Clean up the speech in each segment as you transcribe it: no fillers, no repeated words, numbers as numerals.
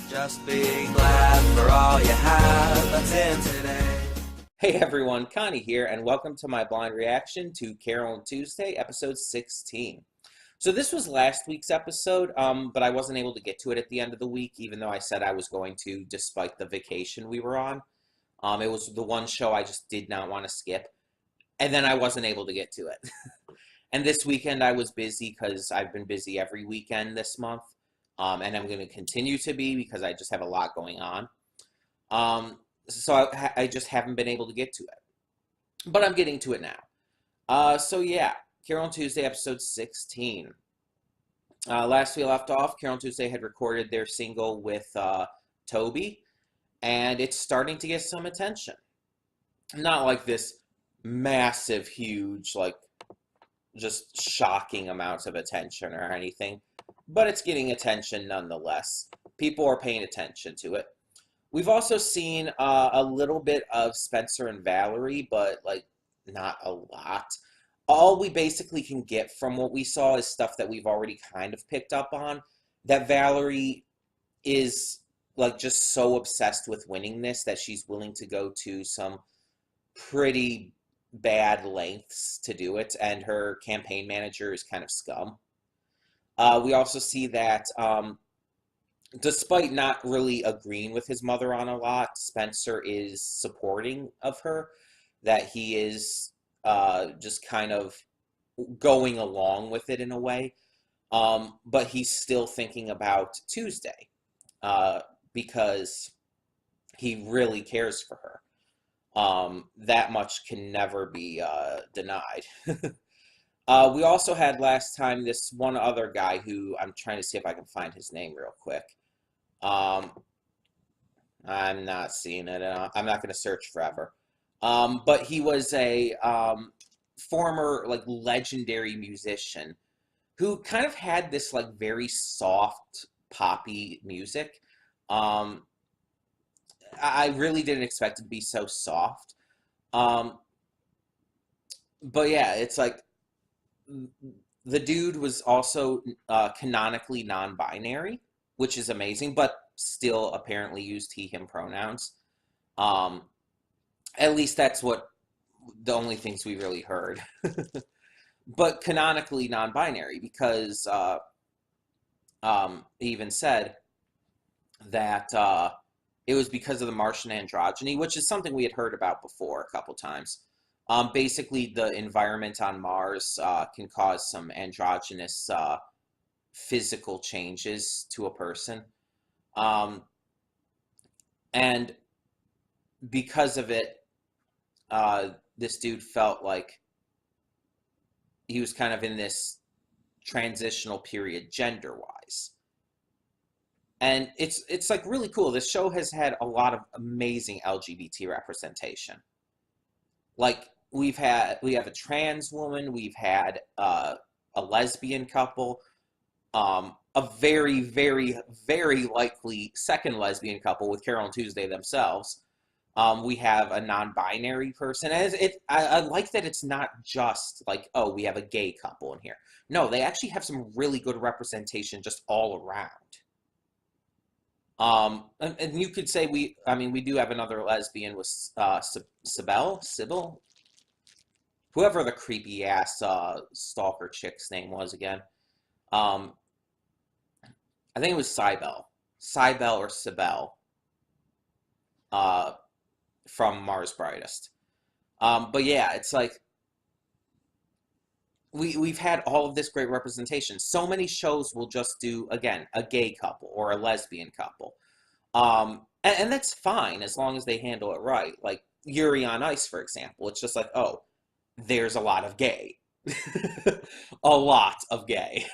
Just be glad for all you have that's in today. Hey everyone, Connie here, and welcome to my blind reaction to Carole and Tuesday, episode 16. So this was last week's episode, but I wasn't able to get to it at the end of the week, even though I said I was going to, despite the vacation we were on. It was the one show I just did not want to skip, and then I wasn't able to get to it. And this weekend I was busy because I've been busy every weekend this month, and I'm going to continue to be because I just have a lot going on. So I just haven't been able to get to it, but I'm getting to it now. So yeah, Carole and Tuesday, episode 16. Last we left off, Carole and Tuesday had recorded their single with Toby, and it's starting to get some attention. Not like this massive, huge, like just shocking amounts of attention or anything, but it's getting attention nonetheless. People are paying attention to it. We've also seen a little bit of Spencer and Valerie, but like not a lot. All we basically can get from what we saw is stuff that we've already kind of picked up on, that Valerie is like just so obsessed with winning this that she's willing to go to some pretty bad lengths to do it, and her campaign manager is kind of scum. We also see that despite not really agreeing with his mother on a lot, Spencer is supporting of her, that he is just kind of going along with it in a way, but he's still thinking about Tuesday because he really cares for her. That much can never be denied. We also had last time this one other guy who I'm trying to see if I can find his name real quick. I'm not seeing it. I'm not going to search forever. But he was a former like legendary musician who kind of had this like very soft poppy music. I really didn't expect it to be so soft. But yeah, it's like the dude was also canonically non-binary, which is amazing, but still apparently used he, him pronouns. At least that's what the only things we really heard. But canonically non-binary because he even said that it was because of the Martian androgyny, which is something we had heard about before a couple times. Basically, the environment on Mars can cause some androgynous physical changes to a person. And because of it, this dude felt like he was kind of in this transitional period gender-wise. And it's like really cool. This show has had a lot of amazing LGBT representation. Like we have a trans woman, we've had a lesbian couple, a very, very, very likely second lesbian couple with Carole and Tuesday themselves. We have a non-binary person. And I like that it's not just like, oh, we have a gay couple in here. No, they actually have some really good representation just all around. And you could say we do have another lesbian with Sybil, whoever the creepy ass stalker chick's name was again. I think it was Cybele or Sybil, from Mars Brightest. But yeah, it's like we've had all of this great representation. So many shows will just do, again, a gay couple or a lesbian couple. And that's fine as long as they handle it right. Like Yuri on Ice, for example. It's just like, oh, there's a lot of gay. A lot of gay.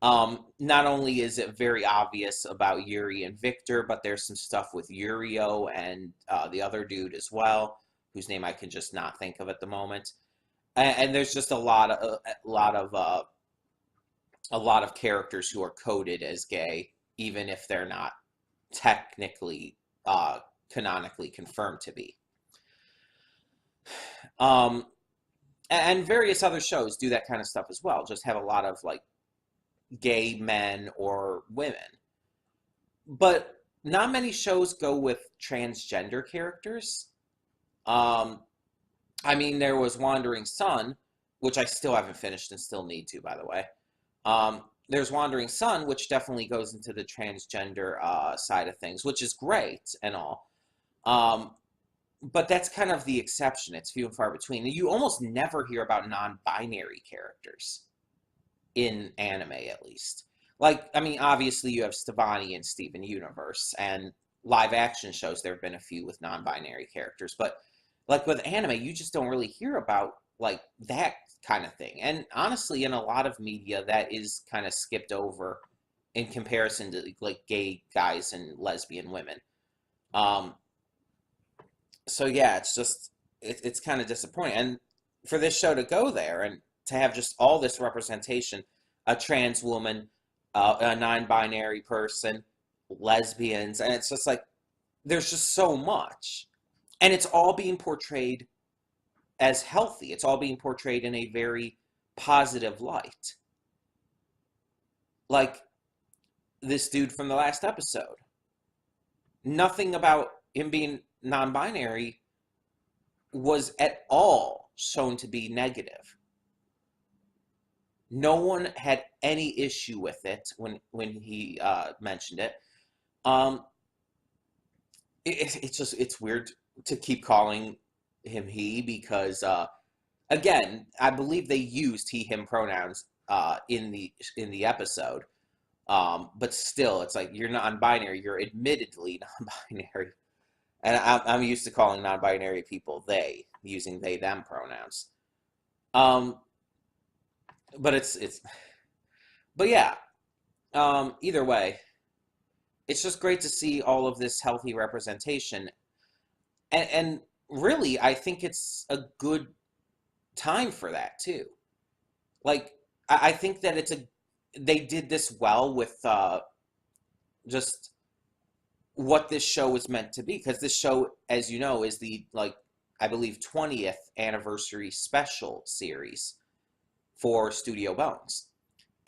Not only is it very obvious about Yuri and Victor, but there's some stuff with Yurio and the other dude as well, whose name I can just not think of at the moment. And there's just a lot of characters who are coded as gay, even if they're not technically canonically confirmed to be. And various other shows do that kind of stuff as well. Just have a lot of like gay men or women. but not many shows go with transgender characters. Um, I mean, there was Wandering Sun, which I still haven't finished and still need to, by the way. There's Wandering Sun, which definitely goes into the transgender side of things, which is great and all. Um, but that's kind of the exception. It's few and far between. You almost never hear about non-binary characters in anime, at least. Like, I mean, obviously you have Stevani and Steven Universe, and live action shows, there have been a few with non-binary characters, but like with anime, you just don't really hear about like that kind of thing. And honestly, in a lot of media, that is kind of skipped over in comparison to like gay guys and lesbian women. Um, so yeah, it's just it's kind of disappointing. And for this show to go there and to have just all this representation, a trans woman, a non-binary person, lesbians, and it's just like there's just so much, and it's all being portrayed as healthy. It's all being portrayed in a very positive light. Like this dude from the last episode. Nothing about him being non-binary was at all shown to be negative. No one had any issue with it when he mentioned it. Um, it's weird to keep calling him he because again, I believe they used he him pronouns in the episode. But still, it's like you're non-binary. You're admittedly non-binary, and I'm used to calling non-binary people they, using they them pronouns. Um, but but yeah. Either way, it's just great to see all of this healthy representation, and really, I think it's a good time for that too. Like, I think that they did this well with just what this show was meant to be, because this show, as you know, is the, like, I believe 20th anniversary special series for Studio Bones,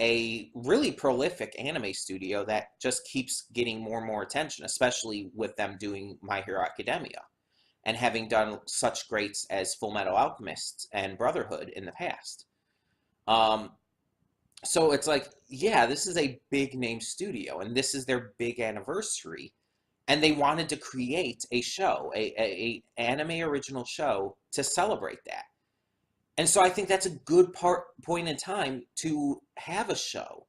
a really prolific anime studio that just keeps getting more and more attention, especially with them doing My Hero Academia and having done such greats as Full Metal Alchemist and Brotherhood in the past. So it's like, yeah, this is a big name studio, and this is their big anniversary, and they wanted to create a show, a anime original show to celebrate that. And so I think that's a good point in time to have a show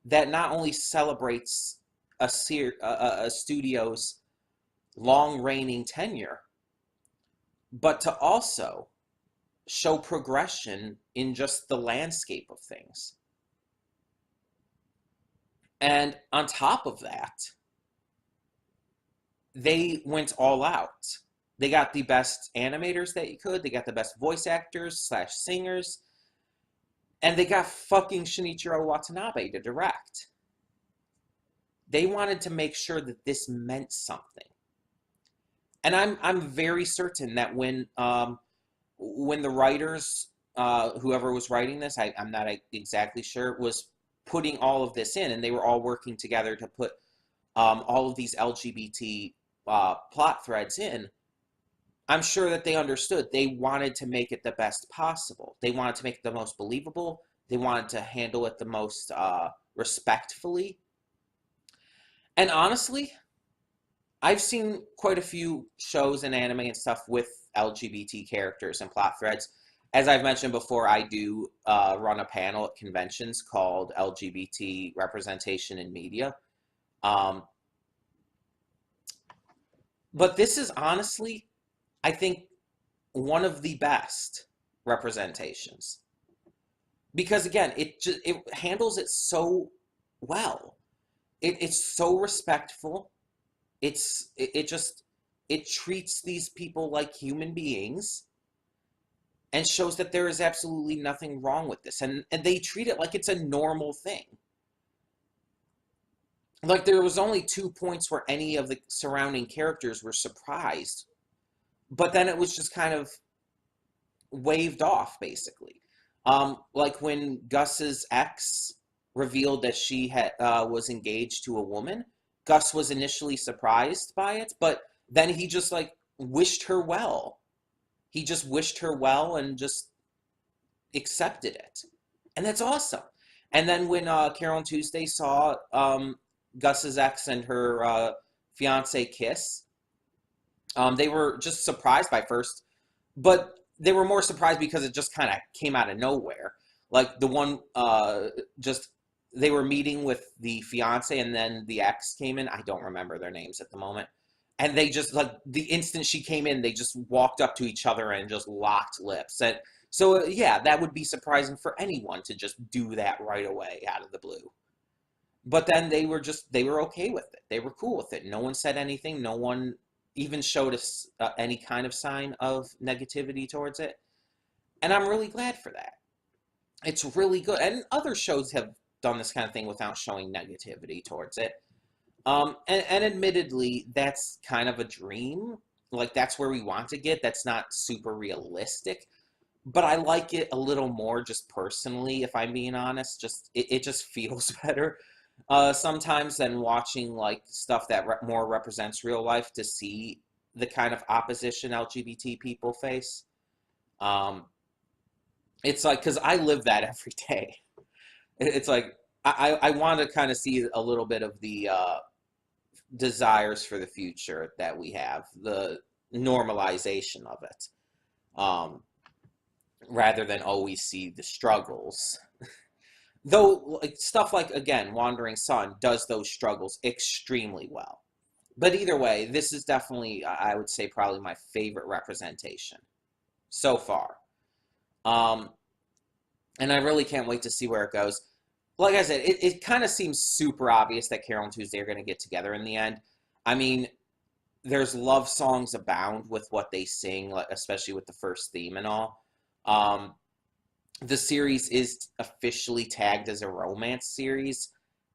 that not only celebrates a studio's long reigning tenure, but to also show progression in just the landscape of things. And on top of that, they went all out. They got the best animators that you could. They got the best voice actors / singers. And they got fucking Shinichiro Watanabe to direct. They wanted to make sure that this meant something. And I'm very certain that when the writers, whoever was writing this, I'm not exactly sure, was putting all of this in, and they were all working together to put all of these LGBT plot threads in, I'm sure that they understood they wanted to make it the best possible. They wanted to make it the most believable. They wanted to handle it the most respectfully. And honestly, I've seen quite a few shows and anime and stuff with LGBT characters and plot threads. As I've mentioned before, I do run a panel at conventions called LGBT Representation in Media. But this is honestly, I think, one of the best representations. Because again, it handles it so well. It's so respectful. It treats these people like human beings and shows that there is absolutely nothing wrong with this. And they treat it like it's a normal thing. Like, there was only 2 points where any of the surrounding characters were surprised. But then it was just kind of waved off, basically. Like when Gus's ex revealed that she was engaged to a woman, Gus was initially surprised by it, but then he just like wished her well. He just wished her well and just accepted it. And that's awesome. And then when Carole and Tuesday saw Gus's ex and her fiance kiss, they were just surprised by first, but they were more surprised because it just kind of came out of nowhere. Like the one, just they were meeting with the fiance and then the ex came in. I don't remember their names at the moment. And they just, like, the instant she came in, they just walked up to each other and just locked lips. And so, yeah, that would be surprising for anyone to just do that right away out of the blue. But then they were okay with it. They were cool with it. No one said anything. No one even showed us any kind of sign of negativity towards it. And I'm really glad for that. It's really good. And other shows have done this kind of thing without showing negativity towards it. And admittedly, that's kind of a dream. Like, that's where we want to get. That's not super realistic. But I like it a little more just personally, if I'm being honest. It just feels better sometimes than watching, like, stuff that more represents real life to see the kind of opposition LGBT people face. It's like, because I live that every day. It's like, I want to kind of see a little bit of the desires for the future that we have, the normalization of it, rather than always see the struggles. Though, like, stuff like, again, Wandering Sun does those struggles extremely well. But either way, this is definitely, I would say, probably my favorite representation so far. And I really can't wait to see where it goes. Like I said, it kind of seems super obvious that Carole and Tuesday are going to get together in the end. I mean, there's love songs abound with what they sing, like, especially with the first theme and all. The series is officially tagged as a romance series.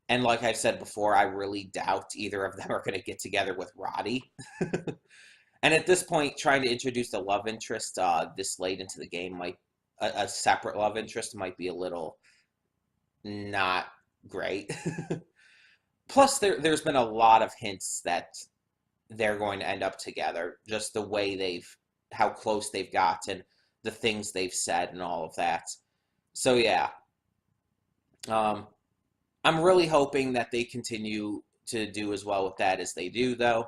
And like I've said before, I really doubt either of them are going to get together with Roddy. And at this point, trying to introduce a love interest this late into the game might, a separate love interest might be a little not great. Plus, there's been a lot of hints that they're going to end up together. Just the way how close they've gotten, the things they've said, and all of that. So yeah, I'm really hoping that they continue to do as well with that as they do, though.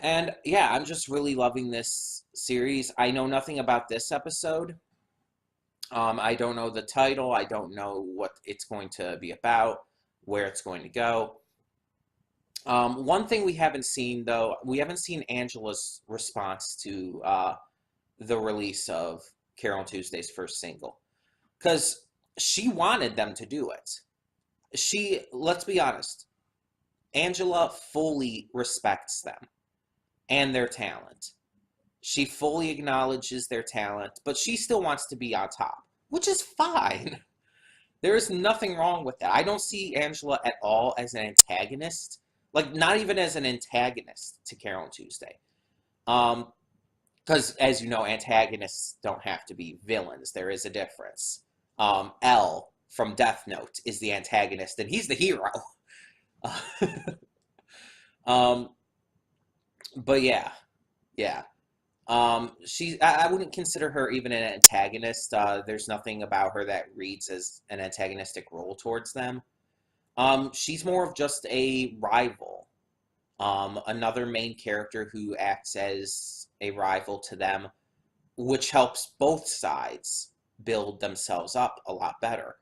And yeah, I'm just really loving this series. I know nothing about this episode. I don't know the title. I don't know what it's going to be about, where it's going to go. One thing we haven't seen, though, we haven't seen Angela's response to the release of Carole and Tuesday's first single. Because she wanted them to do it. Let's be honest, Angela fully respects them and their talent. She fully acknowledges their talent, but she still wants to be on top, which is fine. There is nothing wrong with that. I don't see Angela at all as an antagonist, like not even as an antagonist to Carole and Tuesday. Because as you know, antagonists don't have to be villains. There is a difference. L from Death Note is the antagonist, and he's the hero. But yeah. I wouldn't consider her even an antagonist. There's nothing about her that reads as an antagonistic role towards them. She's more of just a rival. Another main character who acts as a rival to them, which helps both sides build themselves up a lot better.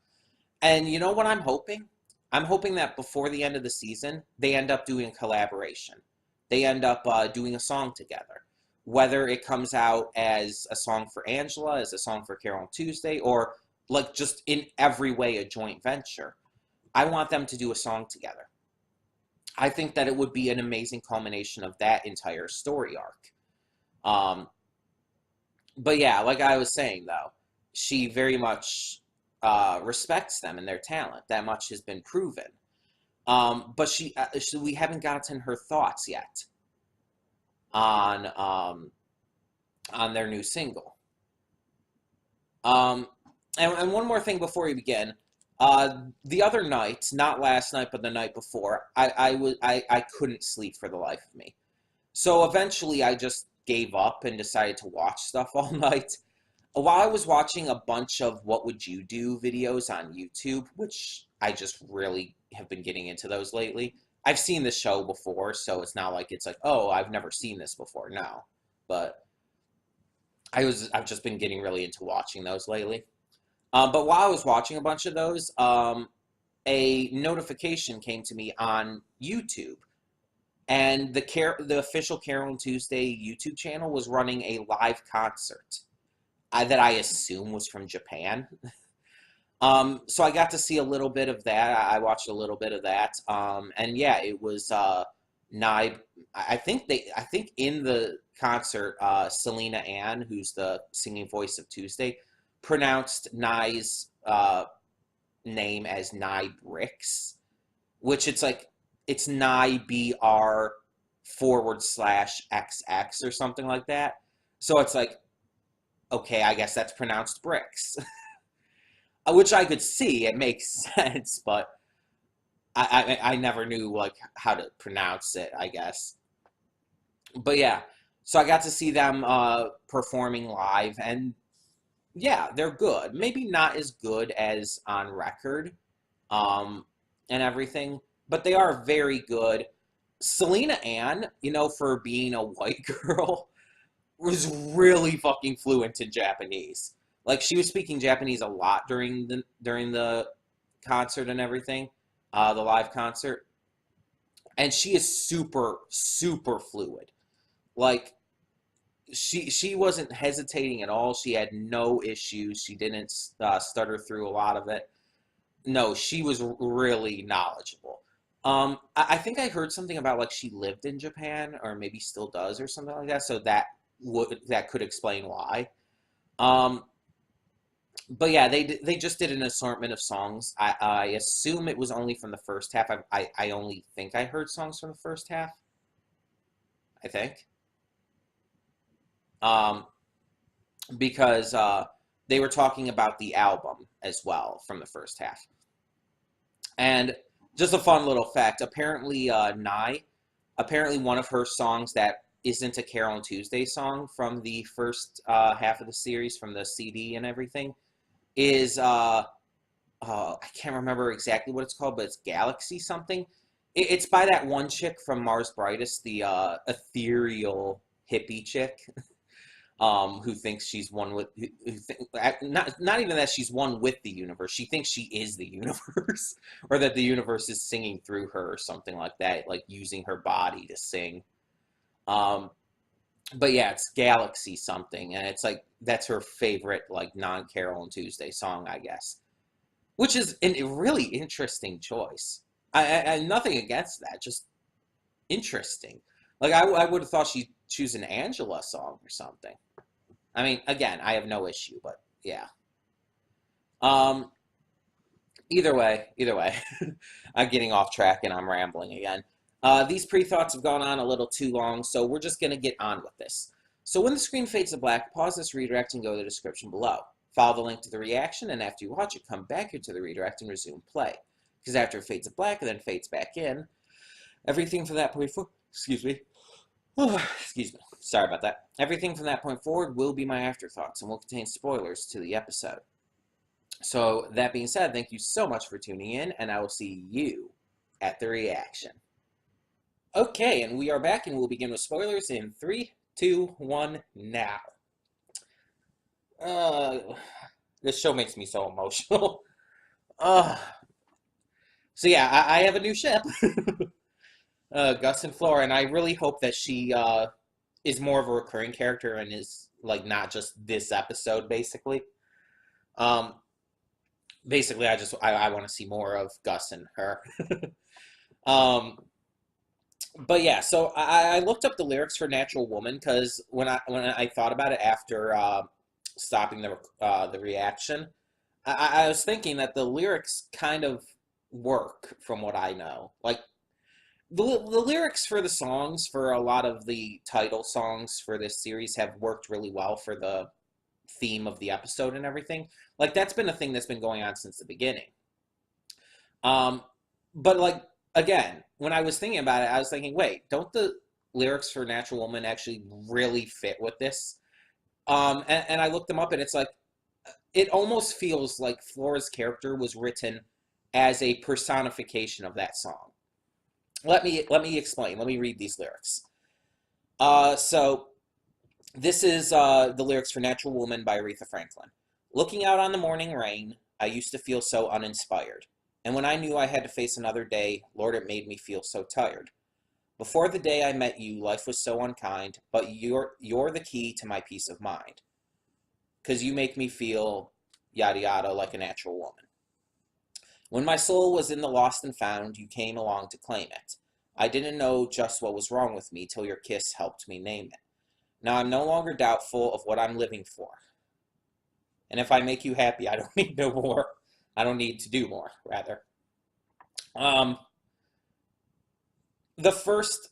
And you know what I'm hoping? I'm hoping that before the end of the season, they end up doing a collaboration. They end up doing a song together. Whether it comes out as a song for Angela, as a song for Carole and Tuesday, or like just in every way a joint venture. I want them to do a song together. I think that it would be an amazing culmination of that entire story arc. But yeah, like I was saying, though, she very much respects them and their talent. That much has been proven. But we haven't gotten her thoughts yet on their new single. And one more thing before we begin. The other night, not last night, but the night before, I couldn't sleep for the life of me. So eventually I just gave up and decided to watch stuff all night. While I was watching a bunch of What Would You Do videos on YouTube, which I just really have been getting into those lately. I've seen the show before, so it's not like it's like, oh, I've never seen this before. No. But I've just been getting really into watching those lately. But while I was watching a bunch of those, a notification came to me on YouTube, and the official Carole and Tuesday YouTube channel was running a live concert that I assume was from Japan. So I got to see a little bit of that. I watched a little bit of that, and yeah, it was Nai. I think in the concert, Selena Ann, who's the singing voice of Tuesday, pronounced Nai's name as Nai Bricks, which it's Nai BR /XX or something like that. So it's like, okay, I guess that's pronounced bricks, which I could see. It makes sense, but I never knew like how to pronounce it, I guess. But yeah, so I got to see them performing live, and yeah, they're good. Maybe not as good as on record, and everything, but they are very good. Selena Ann, for being a white girl, was really fucking fluent in Japanese. Like, she was speaking Japanese a lot during the concert and everything, the live concert, and she is super super fluid. Like, she wasn't hesitating at all. She had no issues. She didn't stutter through a lot of it. No, she was really knowledgeable. I think I heard something about like she lived in Japan, or maybe still does, or something like that. So that could explain why. Um, but yeah, they just did an assortment of songs. I assume it was only from the first half. I only think I heard songs from the first half. I think. Um, because they were talking about the album as well from the first half. And just a fun little fact, apparently apparently one of her songs that isn't a Carole and Tuesday song from the first half of the series, from the CD and everything, is, I can't remember exactly what it's called, but it's Galaxy something. It's by that one chick from Mars Brightest, the ethereal hippie chick. Who thinks she's one with, not even that she's one with the universe. She thinks she is the universe, or that the universe is singing through her, or something like that, like using her body to sing. Um, but yeah, it's Galaxy something, and it's like that's her favorite like non-Carole and Tuesday song, I guess, which is a really interesting choice. I nothing against that, just interesting. Like, I would have thought she'd choose an Angela song or something. I mean, again, I have no issue, but yeah. Um, either way, I'm getting off track and I'm rambling again. These pre-thoughts have gone on a little too long, so we're just going to get on with this. So when the screen fades to black, pause this redirect and go to the description below. Follow the link to the reaction, and after you watch it, come back here to the redirect and resume play. Because after it fades to black and then fades back in, everything from that point forward, excuse me, excuse me, sorry about that. Everything from that point forward will be my afterthoughts and will contain spoilers to the episode. So that being said, thank you so much for tuning in, and I will see you at the reaction. Okay, and we are back, and we'll begin with spoilers in 3, 2, 1, now. This show makes me so emotional. So yeah, I have a new ship. Gus and Flora, and I really hope that she is more of a recurring character and is like not just this episode, basically. Basically, I want to see more of Gus and her. But yeah, so I looked up the lyrics for "Natural Woman" because when I thought about it after stopping the reaction, I was thinking that the lyrics kind of work from what I know, like. The lyrics for the songs, for a lot of the title songs for this series, have worked really well for the theme of the episode and everything. Like, that's been a thing that's been going on since the beginning. Um, but like again, when I was thinking about it, I was thinking, wait, don't the lyrics for Natural Woman actually really fit with this? And I looked them up, and it's like it almost feels like Flora's character was written as a personification of that song. Let me explain. Let me read these lyrics. So this is the lyrics for Natural Woman by Aretha Franklin. Looking out on the morning rain, I used to feel so uninspired. And when I knew I had to face another day, Lord, it made me feel so tired. Before the day I met you, life was so unkind, but you're the key to my peace of mind. 'Cause you make me feel yada yada like a natural woman. When my soul was in the lost and found, you came along to claim it. I didn't know just what was wrong with me till your kiss helped me name it. Now I'm no longer doubtful of what I'm living for. And if I make you happy, I don't need no more. I don't need to do more, rather. Um, the first,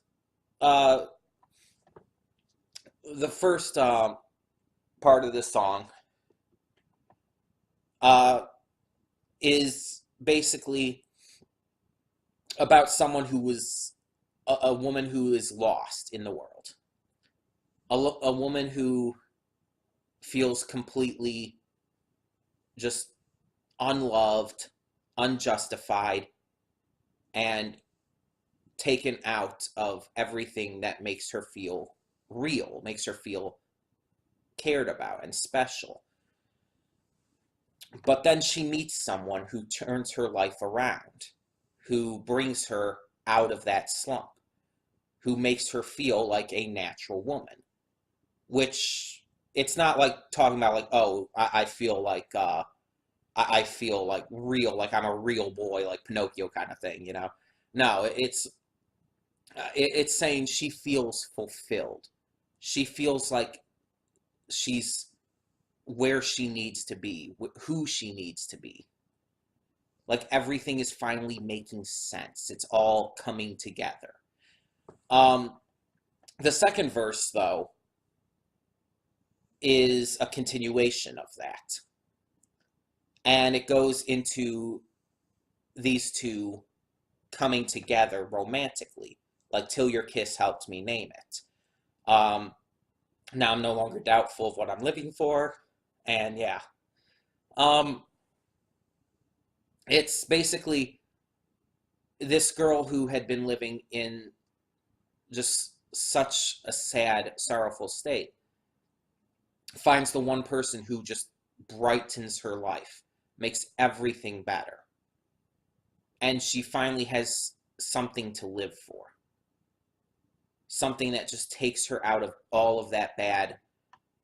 uh, the first part of this song uh, is basically about someone who was a woman who is lost in the world, a woman who feels completely just unloved, unjustified, and taken out of everything that makes her feel real, makes her feel cared about and special. But then she meets someone who turns her life around, who brings her out of that slump, who makes her feel like a natural woman, which it's not like talking about like, oh, I feel like I feel like real, like I'm a real boy, like Pinocchio kind of thing, you know? No, it's saying she feels fulfilled. She feels like she's where she needs to be, who she needs to be. Like everything is finally making sense. It's all coming together. Um, the second verse, though, is a continuation of that. And it goes into these two coming together romantically, like till your kiss helped me name it. Um, Now I'm no longer doubtful of what I'm living for, and yeah, um, it's basically this girl who had been living in just such a sad, sorrowful state finds the one person who just brightens her life, makes everything better, and she finally has something to live for, something that just takes her out of all of that bad,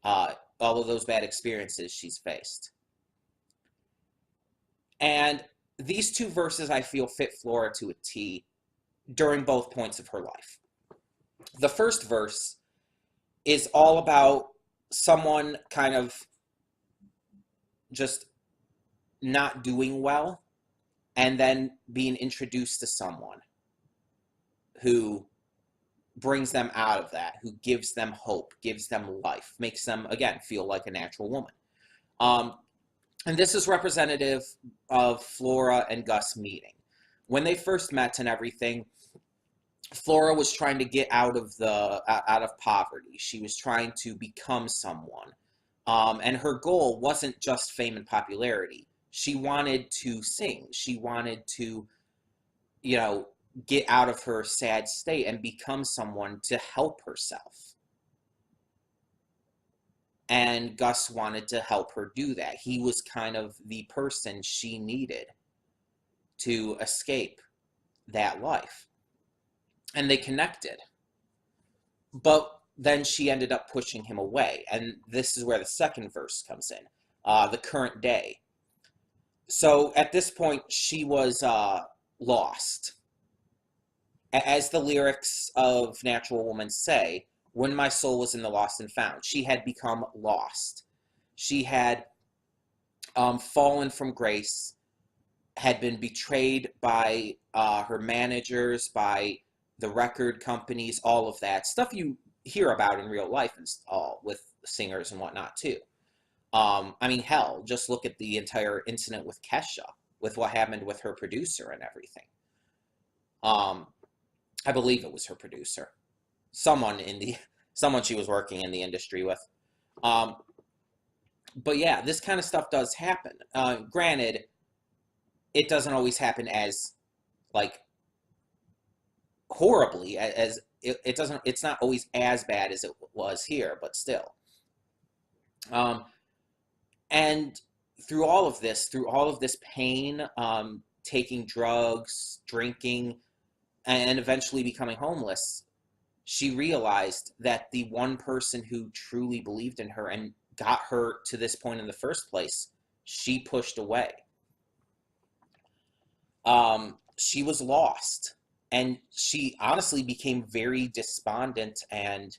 all of those bad experiences she's faced. And these two verses I feel fit Flora to a T during both points of her life. The first verse is all about someone kind of just not doing well and then being introduced to someone who brings them out of that, who gives them hope, gives them life, makes them, again, feel like a natural woman. And this is representative of Flora and Gus meeting. When they first met and everything, Flora was trying to get out of poverty. She was trying to become someone. And her goal wasn't just fame and popularity. She wanted to sing. She wanted to, you know, get out of her sad state and become someone to help herself. And Gus wanted to help her do that. He was kind of the person she needed to escape that life. And they connected. But then she ended up pushing him away. And this is where the second verse comes in, the current day. So at this point, she was lost. As the lyrics of Natural Woman say, when my soul was in the lost and found, she had become lost. She had fallen from grace, had been betrayed by her managers, by the record companies, all of that stuff you hear about in real life and all with singers and whatnot too. I mean, hell, just look at the entire incident with Kesha. with what happened with her producer and everything. I believe it was her producer, someone she was working in the industry with. But yeah, this kind of stuff does happen. Granted, it doesn't always happen as like horribly as it doesn't. It's not always as bad as it was here, but still. And through all of this pain, taking drugs, drinking, and eventually becoming homeless, she realized that the one person who truly believed in her and got her to this point in the first place, she pushed away. She was lost, and she honestly became very despondent and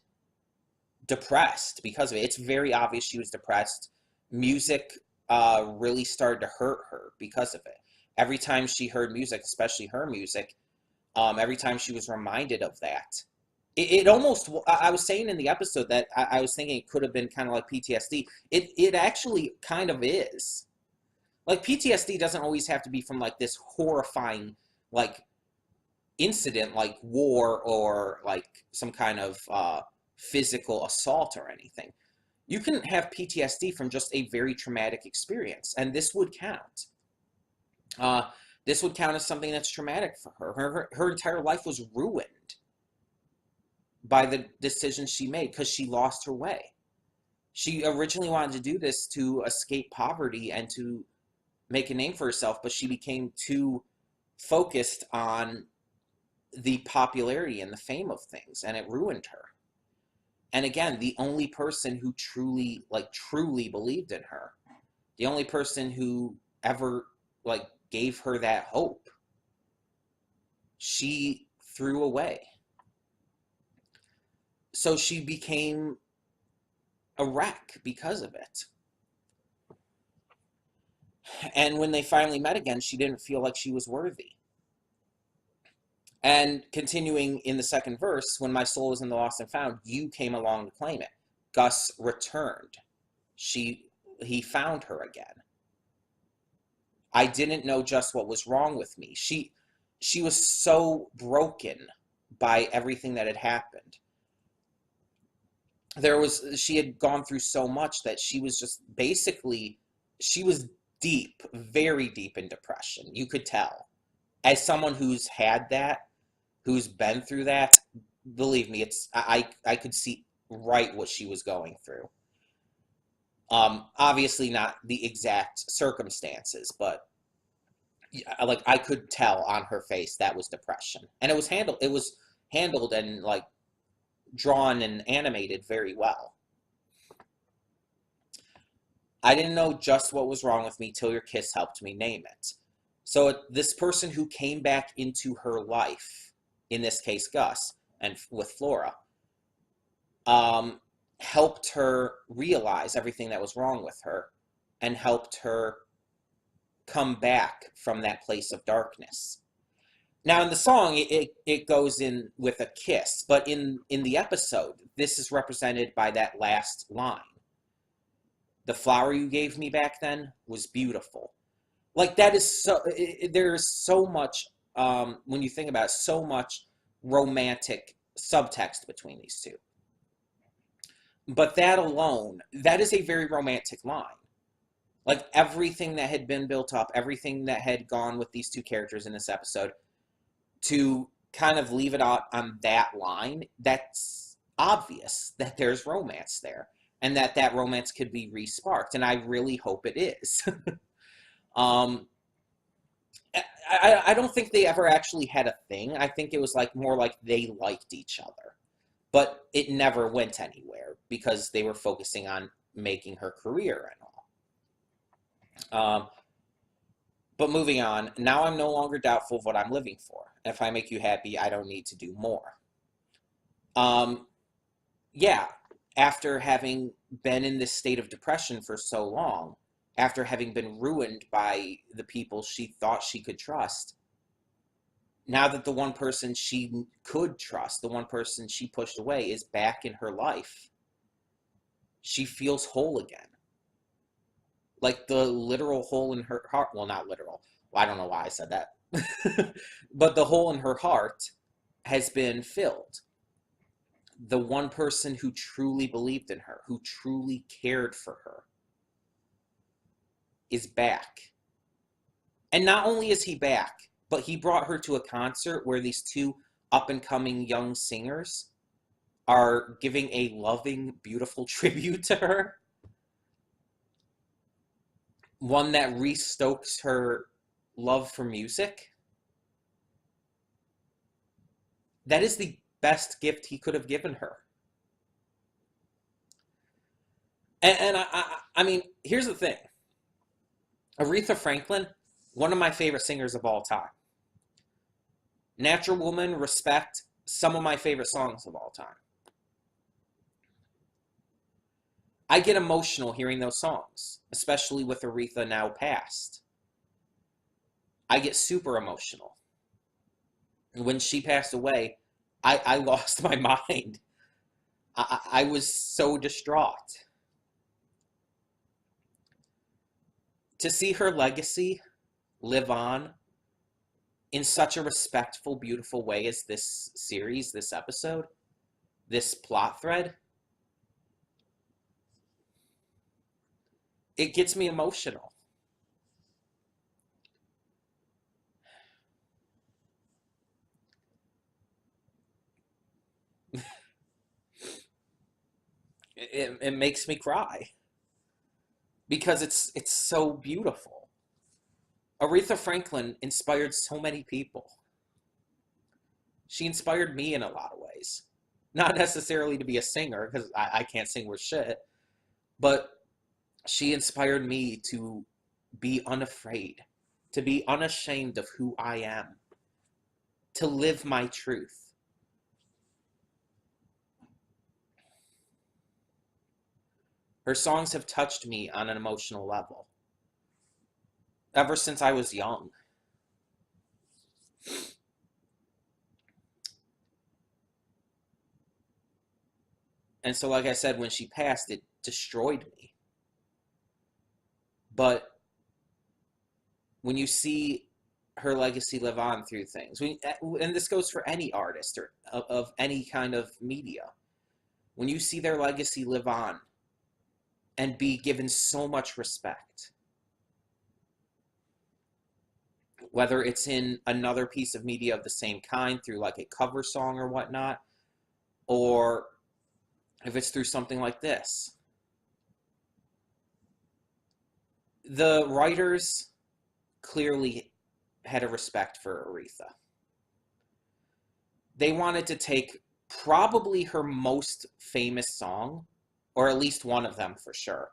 depressed because of it. It's very obvious she was depressed. Music really started to hurt her because of it. Every time she heard music, especially her music, every time she was reminded of that, it almost, I was saying in the episode that I was thinking it could have been kind of like PTSD. It actually kind of is. Like, PTSD doesn't always have to be from like this horrifying like incident like war or like some kind of physical assault or anything. You can have PTSD from just a very traumatic experience, and this would count. This would count as something that's traumatic for her. Her entire life was ruined by the decisions she made because she lost her way. She originally wanted to do this to escape poverty and to make a name for herself, but she became too focused on the popularity and the fame of things, and it ruined her. And again, the only person who truly believed in her, the only person who ever like gave her that hope, she threw away. So she became a wreck because of it. And when they finally met again, she didn't feel like she was worthy. And continuing in the second verse, when my soul was in the lost and found, you came along to claim it. Gus returned. He found her again. I didn't know just what was wrong with me. She was so broken by everything that had happened. She had gone through so much that she was just basically, she was deep, very deep in depression. You could tell. As someone who's had that, who's been through that, believe me, I could see right what she was going through. Obviously not the exact circumstances, but like I could tell on her face that was depression. And it was handled and like drawn and animated very well. I didn't know just what was wrong with me till your kiss helped me name it. So this person who came back into her life, in this case Gus, and with Flora, helped her realize everything that was wrong with her and helped her come back from that place of darkness. Now in the song, it goes in with a kiss, but in the episode, this is represented by that last line. The flower you gave me back then was beautiful. Like, that is so, there's so much, when you think about it, so much romantic subtext between these two. But that alone, that is a very romantic line. Like, everything that had been built up, everything that had gone with these two characters in this episode, to kind of leave it out on that line, that's obvious that there's romance there. And that romance could be re-sparked. And I really hope it is. I don't think they ever actually had a thing. I think it was like more like they liked each other. But it never went anywhere because they were focusing on making her career and all. But moving on, now I'm no longer doubtful of what I'm living for. If I make you happy, I don't need to do more. Yeah, after having been in this state of depression for so long, after having been ruined by the people she thought she could trust, now that the one person she could trust, the one person she pushed away, is back in her life, she feels whole again. Like the literal hole in her heart, well, not literal, Well, I don't know why I said that. But the hole in her heart has been filled. The one person who truly believed in her, who truly cared for her, is back. And not only is he back, but he brought her to a concert where these two up-and-coming young singers are giving a loving, beautiful tribute to her. One that restokes her love for music. That is the best gift he could have given her. And I mean, here's the thing. Aretha Franklin, one of my favorite singers of all time. Natural Woman, Respect, some of my favorite songs of all time. I get emotional hearing those songs, especially with Aretha now passed. I get super emotional. When she passed away, I lost my mind. I was so distraught. To see her legacy live on in such a respectful, beautiful way as this series, this episode, this plot thread, it gets me emotional. It makes me cry because it's so beautiful. Aretha Franklin inspired so many people. She inspired me in a lot of ways. Not necessarily to be a singer, because I can't sing worth shit, but she inspired me to be unafraid, to be unashamed of who I am, to live my truth. Her songs have touched me on an emotional level ever since I was young. And so, like I said, when she passed, it destroyed me. But when you see her legacy live on through things, and this goes for any artist or of any kind of media, when you see their legacy live on and be given so much respect, whether it's in another piece of media of the same kind through like a cover song or whatnot, or if it's through something like this. The writers clearly had a respect for Aretha. They wanted to take probably her most famous song, or at least one of them for sure,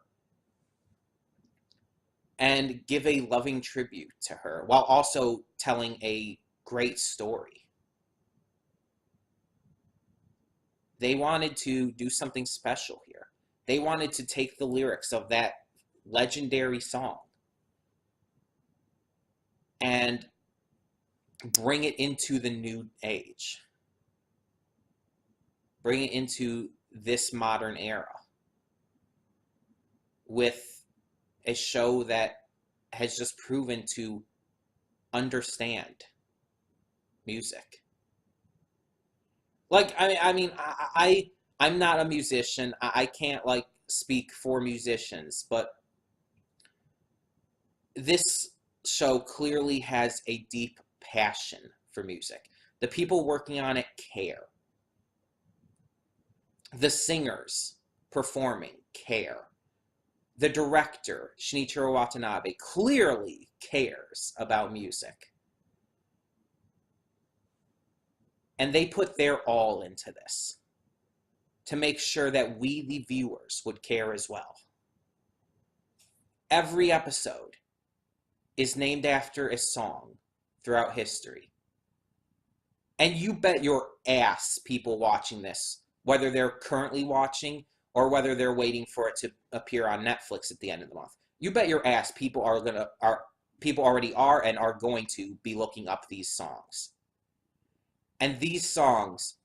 and give a loving tribute to her while also telling a great story. They wanted to do something special here. They wanted to take the lyrics of that legendary song and bring it into the new age. Bring it into this modern era with a show that has just proven to understand music. Like, I'm not a musician. I can't like speak for musicians, but this show clearly has a deep passion for music. The people working on it care. The singers performing care. The director, Shinichiro Watanabe, clearly cares about music. And they put their all into this to make sure that we, the viewers, would care as well. Every episode is named after a song throughout history. And you bet your ass people watching this, whether they're currently watching or whether they're waiting for it to appear on Netflix at the end of the month, you bet your ass people people already are and are going to be looking up these songs. And these songs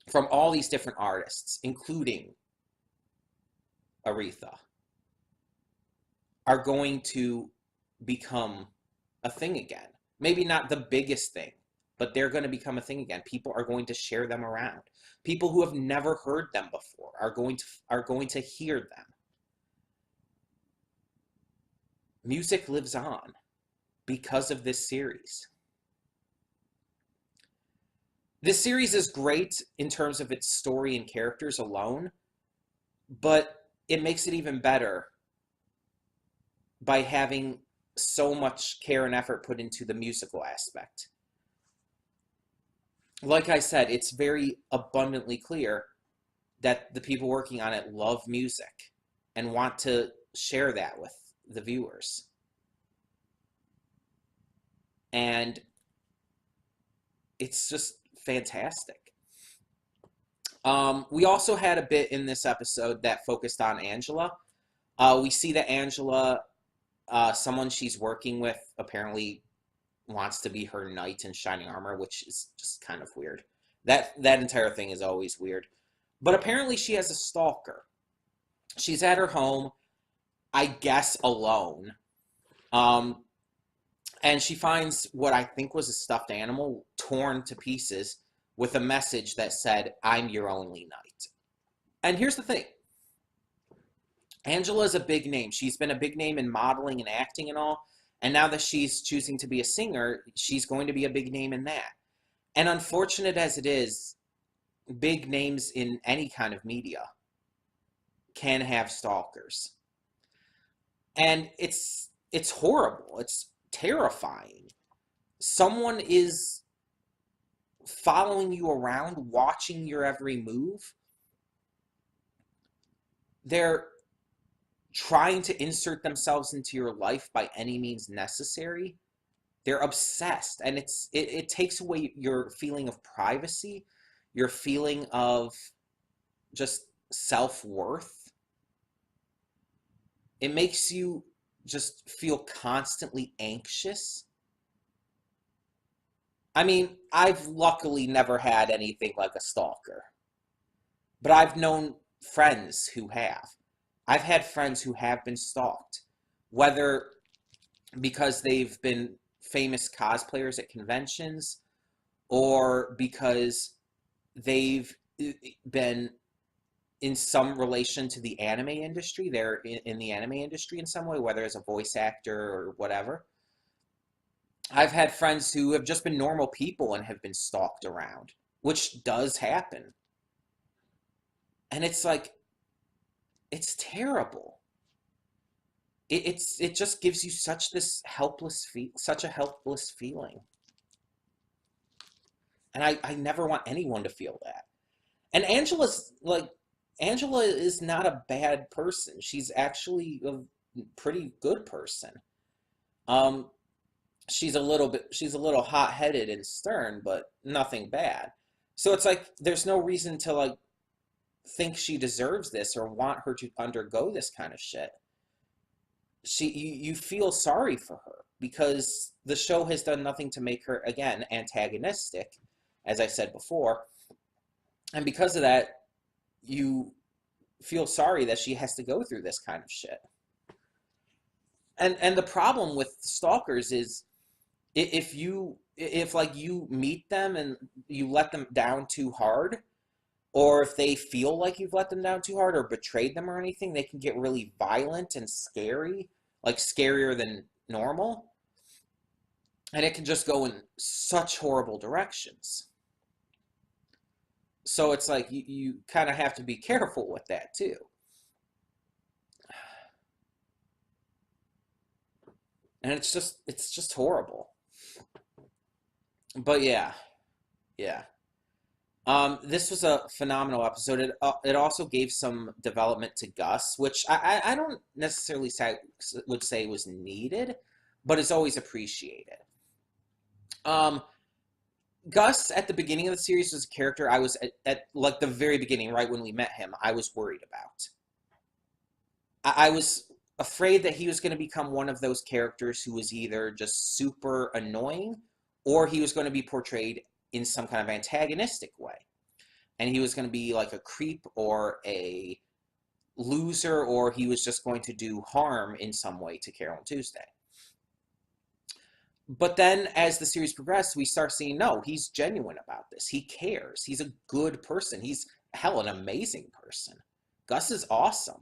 from all these different artists, including Aretha, are going to become a thing again. Maybe not the biggest thing, but they're going to become a thing again. People are going to share them around. People who have never heard them before are going to hear them. Music lives on because of this series. This series is great in terms of its story and characters alone, but it makes it even better by having so much care and effort put into the musical aspect. Like I said, it's very abundantly clear that the people working on it love music and want to share that with the viewers. And it's just fantastic. We also had a bit in this episode that focused on Angela. We see that Angela, someone she's working with, apparently wants to be her knight in shining armor, which is just kind of weird. That entire thing is always weird. But apparently she has a stalker. She's at her home, I guess alone. And she finds what I think was a stuffed animal torn to pieces with a message that said, "I'm your only knight." And here's the thing. Angela's a big name. She's been a big name in modeling and acting and all. And now that she's choosing to be a singer, she's going to be a big name in that. And unfortunate as it is, big names in any kind of media can have stalkers. And it's horrible. It's terrifying. Someone is following you around, watching your every move. They're trying to insert themselves into your life by any means necessary. They're obsessed, and it takes away your feeling of privacy, your feeling of just self-worth. It makes you just feel constantly anxious. I mean, I've luckily never had anything like a stalker, but I've known friends who have. I've had friends who have been stalked, whether because they've been famous cosplayers at conventions or because they've been in some relation to the anime industry. They're in the anime industry in some way, whether as a voice actor or whatever. I've had friends who have just been normal people and have been stalked around, which does happen. And it's like, it's terrible. It just gives you such a helpless feeling. And I never want anyone to feel that. And Angela is not a bad person. She's actually a pretty good person. She's a little hot-headed and stern, but nothing bad. So it's like there's no reason to like think she deserves this or want her to undergo this kind of shit. You feel sorry for her because the show has done nothing to make her, again, antagonistic, as I said before. And because of that, you feel sorry that she has to go through this kind of shit. And the problem with stalkers is if you meet them and you let them down too hard, or if they feel like you've let them down too hard or betrayed them or anything, they can get really violent and scary, like scarier than normal. And it can just go in such horrible directions. So it's like you kind of have to be careful with that too. And it's just horrible. But yeah. This was a phenomenal episode. It also gave some development to Gus, which I don't necessarily would say was needed, but is always appreciated. Gus, at the beginning of the series, was a character I was, at like the very beginning, right when we met him, I was worried about. I was afraid that he was going to become one of those characters who was either just super annoying or he was going to be portrayed in some kind of antagonistic way. And he was going to be like a creep or a loser, or he was just going to do harm in some way to Carole and Tuesday. But then as the series progressed, we start seeing, no, he's genuine about this. He cares. He's a good person. He's, hell, an amazing person. Gus is awesome.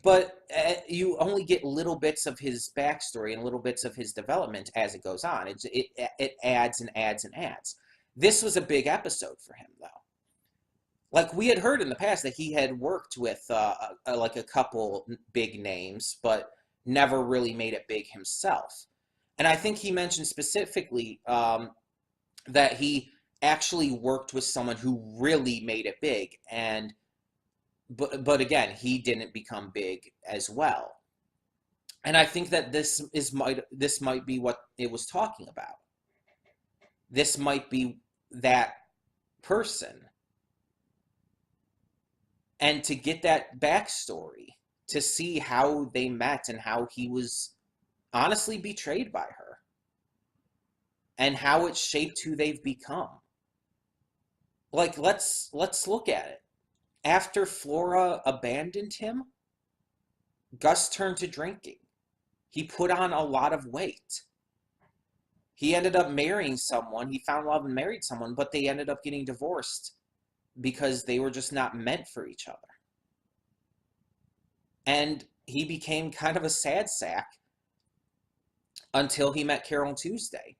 But you only get little bits of his backstory and little bits of his development as it goes on. It adds and adds and adds. This was a big episode for him, though. Like, we had heard in the past that he had worked with like a couple big names, but never really made it big himself. And I think he mentioned specifically that he actually worked with someone who really made it big, and but again, he didn't become big as well. And I think that this might be what it was talking about. This might be that person. And to get that backstory, to see how they met and how he was honestly betrayed by her, and how it shaped who they've become. Like, let's look at it. After Flora abandoned him, Gus turned to drinking. He put on a lot of weight. He ended up marrying someone. He found love and married someone, but they ended up getting divorced because they were just not meant for each other. And he became kind of a sad sack until he met Carole Tuesday.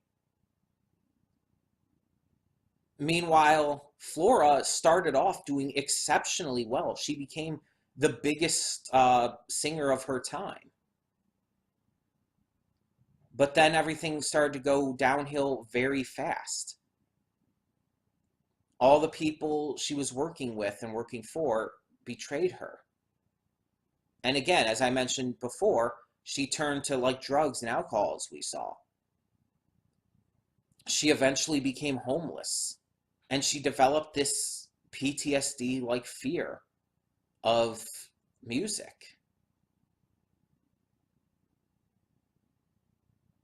Meanwhile, Flora started off doing exceptionally well. She became the biggest singer of her time. But then everything started to go downhill very fast. All the people she was working with and working for betrayed her. And again, as I mentioned before, she turned to like drugs and alcohol, as we saw. She eventually became homeless. And she developed this PTSD-like fear of music.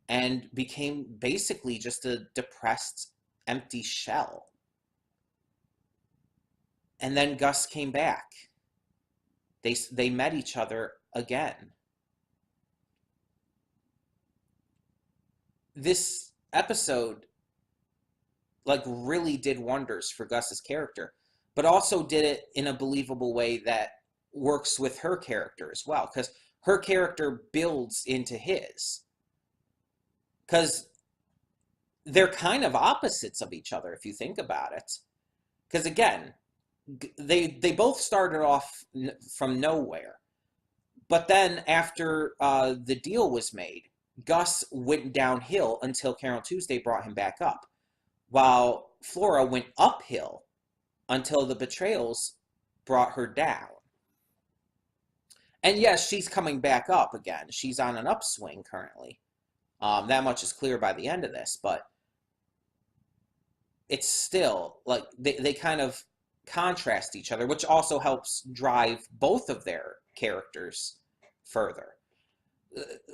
And became basically just a depressed, empty shell. And then Gus came back. They met each other again. This episode like really did wonders for Gus's character, but also did it in a believable way that works with her character as well, because her character builds into his. Because they're kind of opposites of each other if you think about it. Because again, they both started off from nowhere, but then after the deal was made, Gus went downhill until Carole Tuesday brought him back up, while Flora went uphill until the betrayals brought her down. And yes, she's coming back up again. She's on an upswing currently. That much is clear by the end of this, but it's still like they kind of contrast each other, which also helps drive both of their characters further.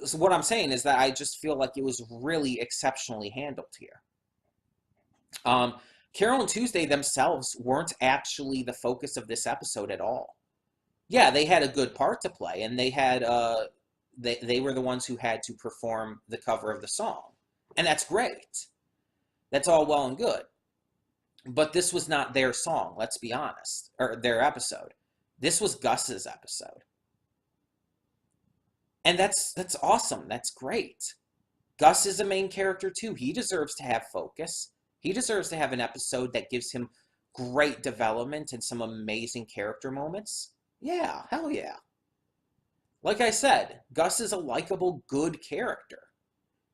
So what I'm saying is that I just feel like it was really exceptionally handled here. Carole and Tuesday themselves weren't actually the focus of this episode at all. Yeah, they had a good part to play, and they had they were the ones who had to perform the cover of the song, and that's great. That's all well and good, but this was not their song. Let's be honest, or their episode. This was Gus's episode, and that's awesome. That's great. Gus is a main character too. He deserves to have focus. He deserves to have an episode that gives him great development and some amazing character moments. Yeah, hell yeah. Like I said, Gus is a likable, good character.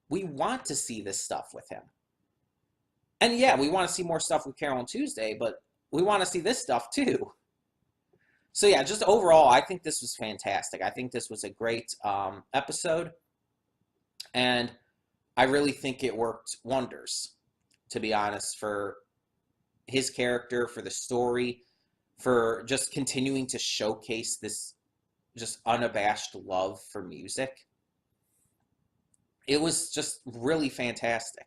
We want to see this stuff with him. And yeah, we want to see more stuff with Carole and Tuesday, but we want to see this stuff too. So yeah, just overall, I think this was fantastic. I think this was a great episode. And I really think it worked wonders, to be honest, for his character, for the story, for just continuing to showcase this just unabashed love for music. It was just really fantastic,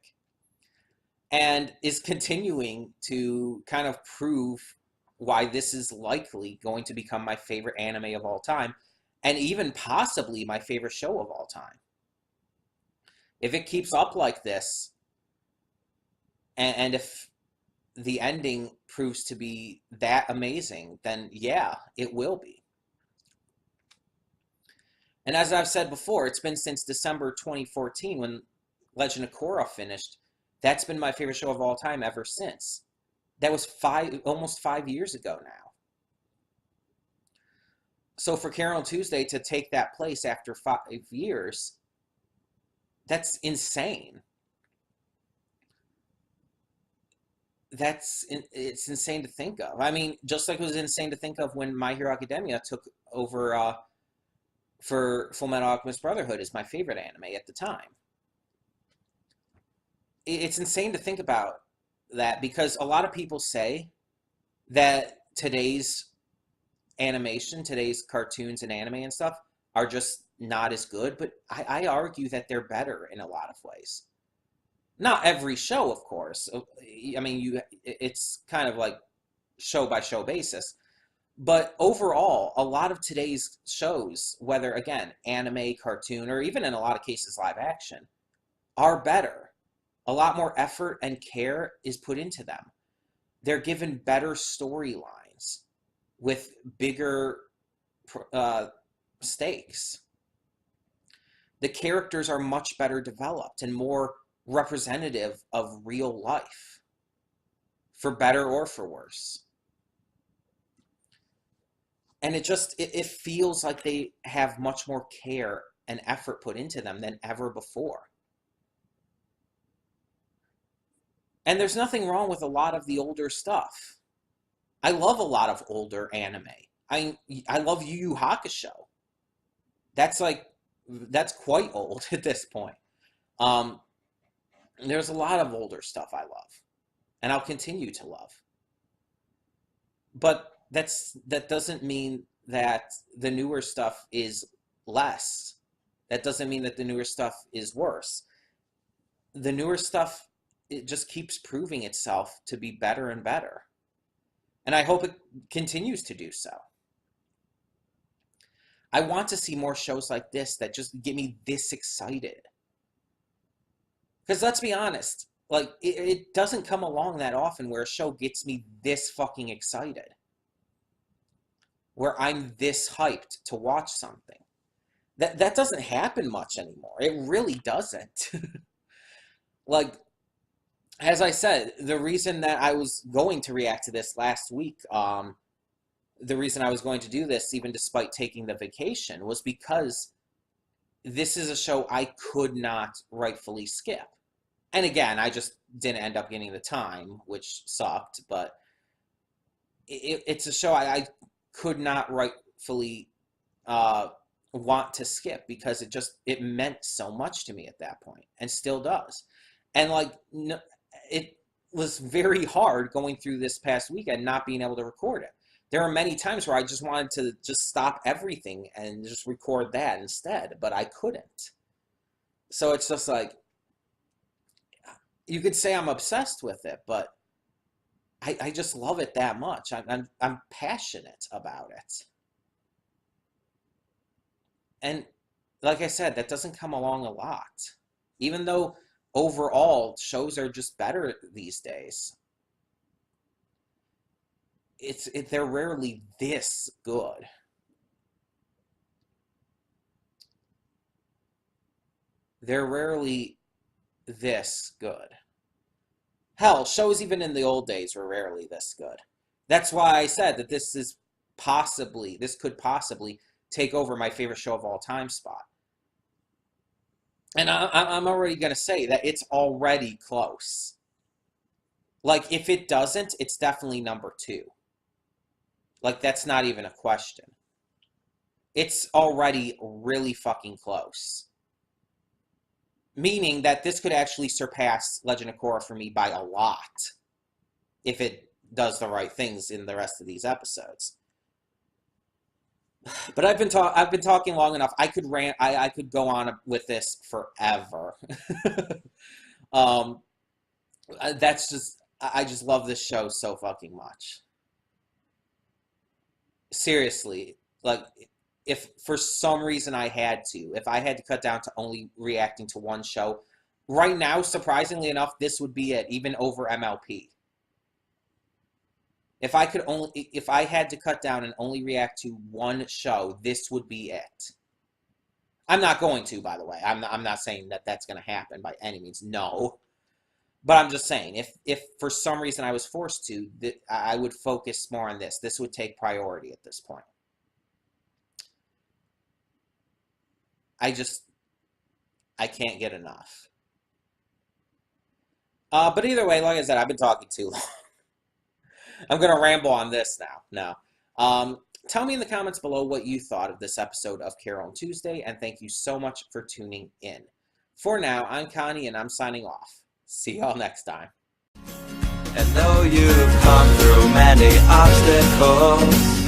and is continuing to kind of prove why this is likely going to become my favorite anime of all time, and even possibly my favorite show of all time. If it keeps up like this, and if the ending proves to be that amazing, then yeah, it will be. And as I've said before, it's been since December 2014 when Legend of Korra finished. That's been my favorite show of all time ever since. That was almost 5 years ago now. So for Carole Tuesday to take that place after 5 years, that's insane. It's insane to think of. I mean, just like it was insane to think of when My Hero Academia took over for Full Metal Alchemist Brotherhood as my favorite anime at the time. It's insane to think about that because a lot of people say that today's animation, today's cartoons and anime and stuff are just not as good, but I argue that they're better in a lot of ways. Not every show, of course. I mean, it's kind of like show by show basis. But overall, a lot of today's shows, whether, again, anime, cartoon, or even in a lot of cases live action, are better. A lot more effort and care is put into them. They're given better storylines with bigger stakes. The characters are much better developed and more representative of real life, for better or for worse. And it feels like they have much more care and effort put into them than ever before. And there's nothing wrong with a lot of the older stuff. I love a lot of older anime. I love Yu Yu Hakusho. That's quite old at this point. There's a lot of older stuff I love, and I'll continue to love. But that doesn't mean that the newer stuff is less. That doesn't mean that the newer stuff is worse. The newer stuff, it just keeps proving itself to be better and better. And I hope it continues to do so. I want to see more shows like this that just get me this excited. Because let's be honest, like, it doesn't come along that often where a show gets me this fucking excited. Where I'm this hyped to watch something. That doesn't happen much anymore. It really doesn't. Like, as I said, the reason that I was going to react to this last week, the reason I was going to do this, even despite taking the vacation, was because this is a show I could not rightfully skip. And again, I just didn't end up getting the time, which sucked, but it's a show I could not rightfully want to skip because it meant so much to me at that point, and still does. And like, it was very hard going through this past weekend not being able to record it. There are many times where I just wanted to just stop everything and just record that instead, but I couldn't. So it's just like, you could say I'm obsessed with it, but I just love it that much. I'm passionate about it. And like I said, that doesn't come along a lot. Even though overall shows are just better these days. They're rarely this good. They're rarely this good. Hell, shows even in the old days were rarely this good. That's why I said that this could possibly take over my favorite show of all time spot. And I'm already going to say that it's already close. Like, if it doesn't, it's definitely number 2. Like, that's not even a question. It's already really fucking close. Meaning that this could actually surpass Legend of Korra for me by a lot. If it does the right things in the rest of these episodes. But I've been talking long enough. I could rant. I could go on with this forever. That's just, I just love this show so fucking much. Seriously, like, if for some reason if I had to cut down to only reacting to one show, right now, surprisingly enough, this would be it, even over MLP. If I had to cut down and only react to one show, this would be it. I'm not going to, by the way. I'm not saying that that's going to happen by any means. No. But I'm just saying, if for some reason I was forced to, I would focus more on this. This would take priority at this point. I can't get enough. But either way, like I said, I've been talking too long. I'm going to ramble on this now. Tell me in the comments below what you thought of this episode of Carole and Tuesday, and thank you so much for tuning in. For now, I'm Connie, and I'm signing off. See y'all next time. And though you've come through many obstacles,